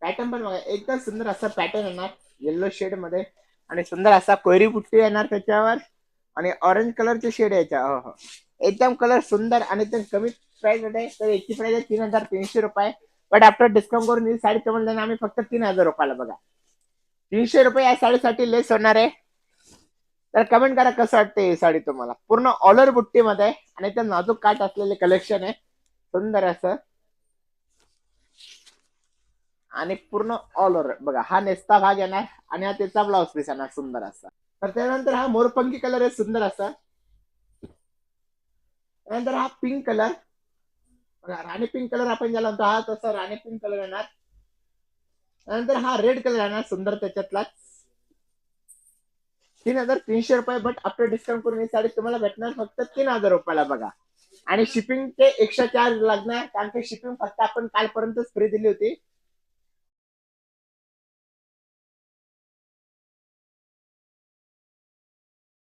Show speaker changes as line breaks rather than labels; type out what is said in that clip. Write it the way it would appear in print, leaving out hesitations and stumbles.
Pattern पण बघा एकदम सुंदर असा पॅटर्न येणार येल्लो शेड मध्ये आणि सुंदर असा कोयरी पुट्टी येणार त्याच्यावर आणि ऑरेंज कलरचे शेड यायच्या हो हो एकदम कलर सुंदर आणि एकदम कमी प्राइस मध्ये तर याची प्राइस आहे 3,300 रुपये. बट आफ्टर डिस्काउंट करून ही साडी तुम्हाला आम्ही फक्त 3,000 रुपयाला बघा. 300 रुपये या साडीसाठी लेस होणार आहे. तर कमेंट करा कसं वाटते ही साडी तुम्हाला. पूर्ण ऑलर बुट्टीमध्ये आणि एकदम नाजूक काठ असलेले कलेक्शन आहे सुंदर असं आणि पूर्ण ऑल ओव्हर बघा हा नेसता भाग येणार आणि हा त्याचा ब्लाउज पीस येणार सुंदर असा. तर त्यानंतर हा मोरपंखी कलर आहे सुंदर असा. त्यानंतर हा पिंक कलर बघा राणी पिंक कलर आपण ज्याला म्हणतो हा तसा राणी पिंक कलर येणार. त्यानंतर हा रेड कलर येणार सुंदर त्याच्यातला 3,300 रुपये. बट आफ्टर डिस्काउंट करून ही साडी तुम्हाला भेटणार फक्त 3,000 रुपयाला बघा. आणि शिपिंग ते एक्स्ट्रा चार्ज लागणार कारण की शिपिंग फक्त आपण कालपर्यंत फ्री दिली होती.